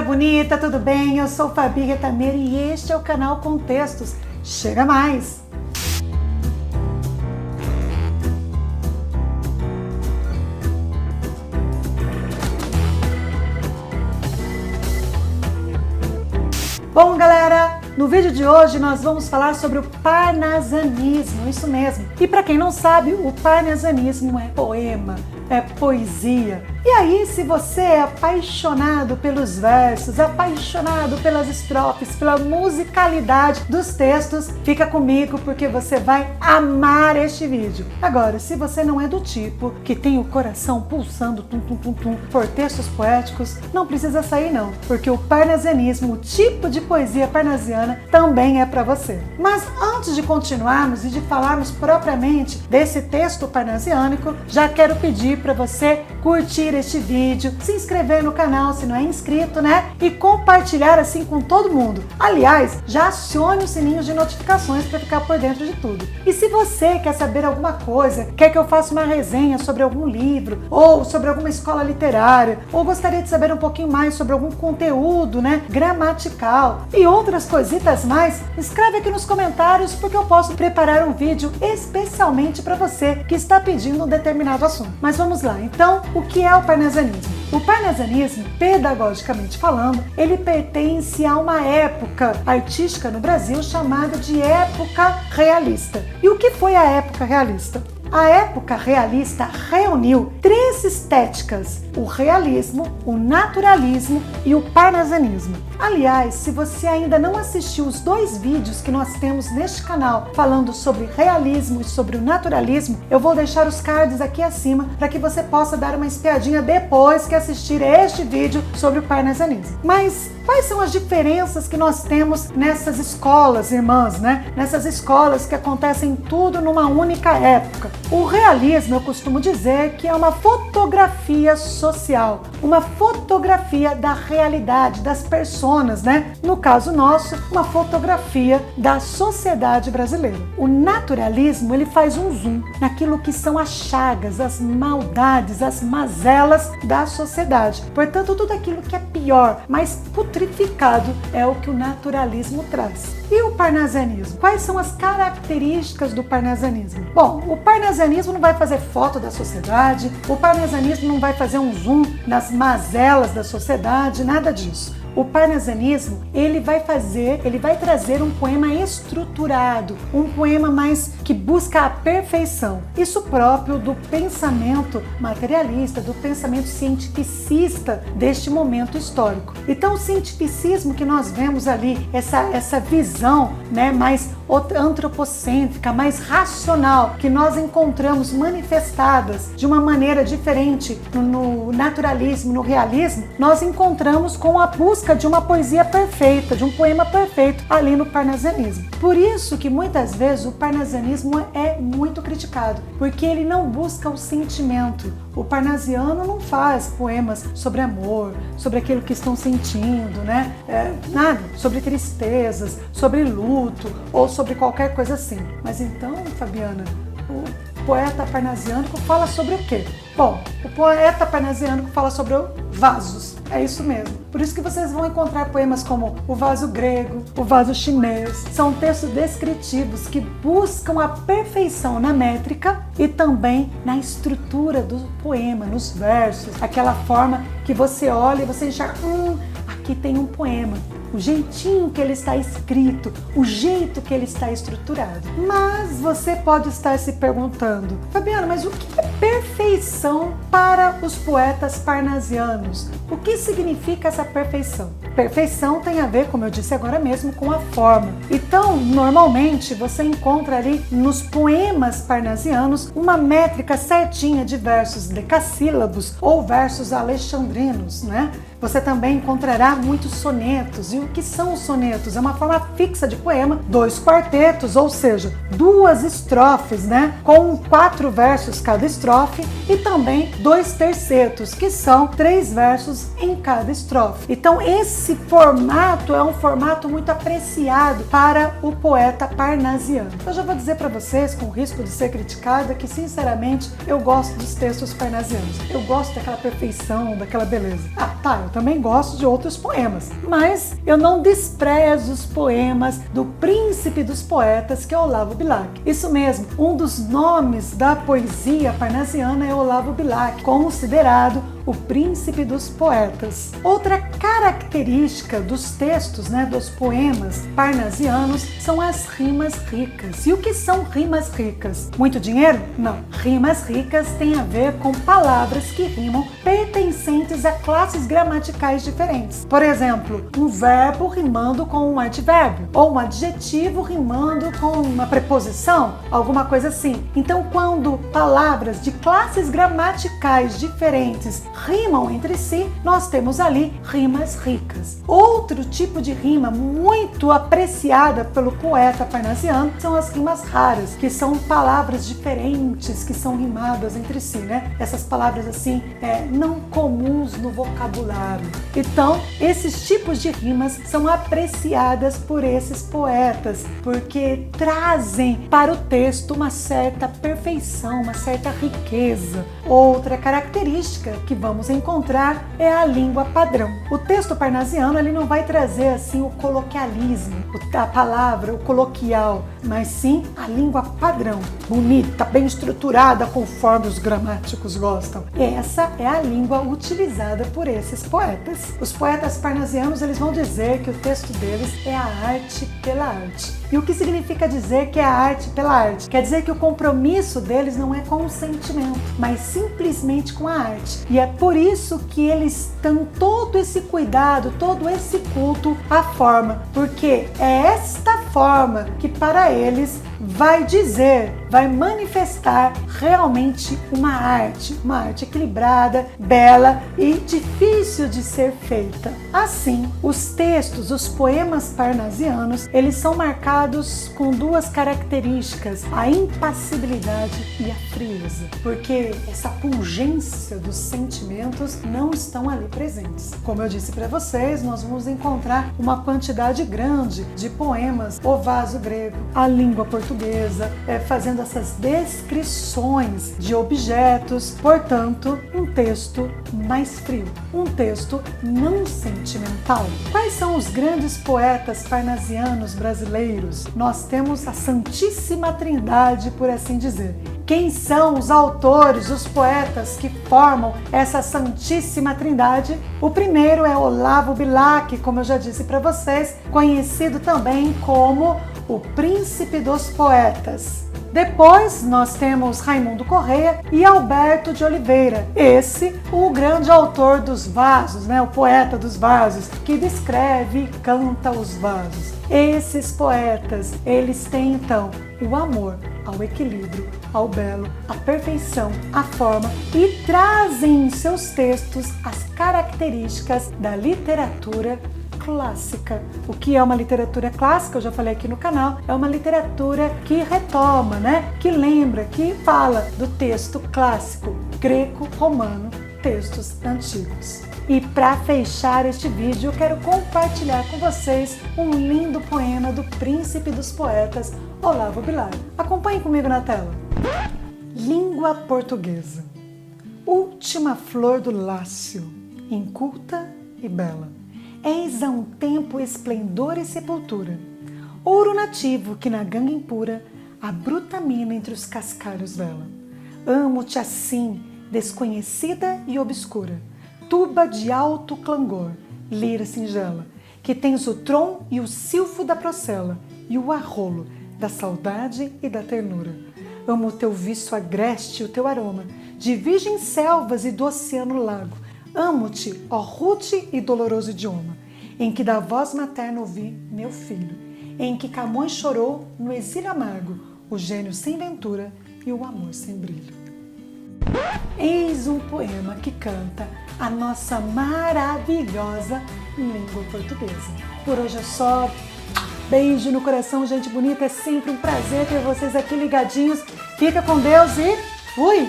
galera bonita, tudo bem? Eu sou Fabi Retameira e este é o canal Contextos. Chega mais! Bom, galera, no vídeo de hoje nós vamos falar sobre o parnasianismo, isso mesmo. E para quem não sabe, o parnasianismo é poema, é poesia. E aí, se você é apaixonado pelos versos, apaixonado pelas estrofes, pela musicalidade dos textos, fica comigo porque você vai amar este vídeo. Agora, se você não é do tipo que tem o coração pulsando por textos poéticos, não precisa sair não, porque o parnasianismo, o tipo de poesia parnasiana, também é para você. Mas antes de continuarmos e de falarmos propriamente desse texto parnasiânico, já quero pedir para você curtir este vídeo, se inscrever no canal se não é inscrito, né? E compartilhar assim com todo mundo. Aliás, já acione o sininho de notificações para ficar por dentro de tudo. E se você quer saber alguma coisa, quer que eu faça uma resenha sobre algum livro, ou sobre alguma escola literária, ou gostaria de saber um pouquinho mais sobre algum conteúdo, né, gramatical e outras coisitas mais, escreve aqui nos comentários porque eu posso preparar um vídeo especialmente para você que está pedindo um determinado assunto. Mas vamos lá, então, o que é o parnasianismo? O parnasianismo, pedagogicamente falando, ele pertence a uma época artística no Brasil chamada de época realista. E o que foi a época realista? A época realista reuniu três estéticas: o realismo, o naturalismo e o parnasianismo. Aliás, se você ainda não assistiu os dois vídeos que nós temos neste canal falando sobre realismo e sobre o naturalismo, eu vou deixar os cards aqui acima para que você possa dar uma espiadinha depois que assistir este vídeo sobre o parnasianismo. Mas quais são as diferenças que nós temos nessas escolas, irmãs, né? Nessas escolas que acontecem tudo numa única época. O realismo, eu costumo dizer que é uma fotografia social, uma fotografia da realidade, das personas, né? No caso nosso, uma fotografia da sociedade brasileira. O naturalismo, ele faz um zoom naquilo que são as chagas, as maldades, as mazelas da sociedade. Portanto, tudo aquilo que é pior, mais putrificado, é o que o naturalismo traz. E o parnasianismo? Quais são as características do parnasianismo? Bom, o parnasianismo não vai fazer foto da sociedade, o parnasianismo não vai fazer um zoom nas mazelas da sociedade, nada disso. O parnasianismo, ele vai trazer um poema estruturado, um poema mais que busca a perfeição. Isso próprio do pensamento materialista, do pensamento cientificista deste momento histórico. Então, o cientificismo que nós vemos ali, essa visão, né, mais antropocêntrica, mais racional, que nós encontramos manifestadas de uma maneira diferente no naturalismo, no realismo, nós encontramos com a busca de uma poesia perfeita, de um poema perfeito ali no parnasianismo. Por isso que muitas vezes o parnasianismo é muito criticado, porque ele não busca o sentimento. O parnasiano não faz poemas sobre amor, sobre aquilo que estão sentindo, né? Nada, sobre tristezas, sobre luto ou sobre qualquer coisa assim. Mas então, Fabiana, o poeta parnasiânico fala sobre o quê? Bom, o poeta parnasiânico fala sobre vasos, é isso mesmo. Por isso que vocês vão encontrar poemas como o vaso grego, o vaso chinês. São textos descritivos que buscam a perfeição na métrica e também na estrutura do poema, nos versos. Aquela forma que você olha e você enxerga, aqui tem um poema. O jeitinho que ele está escrito, o jeito que ele está estruturado. Mas você pode estar se perguntando, Fabiana, mas o que é perfeição para os poetas parnasianos? O que significa essa perfeição? Perfeição tem a ver, como eu disse agora mesmo, com a forma. Então, normalmente, você encontra ali nos poemas parnasianos uma métrica certinha de versos decassílabos ou versos alexandrinos, né? Você também encontrará muitos sonetos. E o que são os sonetos? É uma forma fixa de poema, 2 quartetos, ou seja, 2 estrofes, né? Com 4 versos cada estrofe e também 2 tercetos, que são 3 versos em cada estrofe. Então, esse formato é um formato muito apreciado para o poeta parnasiano. Eu já vou dizer para vocês, com o risco de ser criticada, que sinceramente eu gosto dos textos parnasianos. Eu gosto daquela perfeição, daquela beleza. Tá, eu Claro, também gosto de outros poemas, mas eu não desprezo os poemas do príncipe dos poetas, que é Olavo Bilac. Isso mesmo, um dos nomes da poesia parnasiana é Olavo Bilac, considerado o príncipe dos poetas. Outra característica dos textos, dos poemas parnasianos, são as rimas ricas. E o que são rimas ricas? Muito dinheiro? Não. Rimas ricas têm a ver com palavras que rimam pertencentes a classes gramaticais diferentes. Por exemplo, um verbo rimando com um advérbio, ou um adjetivo rimando com uma preposição, alguma coisa assim. Então, quando palavras de classes gramaticais diferentes rimam entre si, nós temos ali rimas ricas. Outro tipo de rima muito apreciada pelo poeta parnasiano são as rimas raras, que são palavras diferentes que são rimadas entre si, Essas palavras assim, não comuns no vocabulário. Então, esses tipos de rimas são apreciadas por esses poetas, porque trazem para o texto uma certa perfeição, uma certa riqueza. Outra característica que vamos encontrar é a língua padrão. O texto parnasiano ele não vai trazer assim o coloquialismo, a palavra, o coloquial, mas sim a língua padrão, bonita, bem estruturada, conforme os gramáticos gostam. Essa é a língua utilizada por esses poetas. Os poetas parnasianos eles vão dizer que o texto deles é a arte pela arte. E o que significa dizer que é a arte pela arte? Quer dizer que o compromisso deles não é com o sentimento, mas simplesmente com a arte. E é por isso que eles têm todo esse cuidado, todo esse culto à forma, porque é esta forma que para eles vai dizer, vai manifestar realmente uma arte equilibrada, bela e difícil de ser feita. Assim, os textos, os poemas parnasianos, eles são marcados com duas características, a impassibilidade e a frieza, porque essa pungência dos sentimentos não estão ali presentes. Como eu disse para vocês, nós vamos encontrar uma quantidade grande de poemas, o vaso grego, a língua portuguesa, fazendo essas descrições de objetos, portanto, um texto mais frio, um texto não sentimental. Quais são os grandes poetas parnasianos brasileiros? Nós temos a Santíssima Trindade, por assim dizer. Quem são os autores, os poetas que formam essa Santíssima Trindade? O primeiro é Olavo Bilac, como eu já disse para vocês, conhecido também como o Príncipe dos Poetas. Depois nós temos Raimundo Corrêa e Alberto de Oliveira. Esse, o grande autor dos vasos, o poeta dos vasos, que descreve e canta os vasos. Esses poetas, eles têm então o amor ao equilíbrio, ao belo, à perfeição, à forma e trazem em seus textos as características da literatura clássica. O que é uma literatura clássica, eu já falei aqui no canal, é uma literatura que retoma, que lembra, que fala do texto clássico, greco-romano, textos antigos. E para fechar este vídeo, eu quero compartilhar com vocês um lindo poema do Príncipe dos Poetas, Olavo Bilac. Acompanhe comigo na tela. Língua portuguesa, última flor do Lácio, inculta e bela. Eis a um tempo esplendor e sepultura, ouro nativo que na ganga impura a bruta mina entre os cascalhos vela. Amo-te assim, desconhecida e obscura, tuba de alto clangor, lira singela, que tens o trom e o silfo da procela e o arrolo da saudade e da ternura. Amo o teu viço agreste e o teu aroma, de virgens selvas e do oceano lago. Amo-te, ó rude e doloroso idioma, em que da voz materna ouvi meu filho, em que Camões chorou no exílio amargo, o gênio sem ventura e o amor sem brilho. Eis um poema que canta a nossa maravilhosa língua portuguesa. Por hoje é só. Beijo no coração, gente bonita. É sempre um prazer ter vocês aqui ligadinhos. Fica com Deus e fui!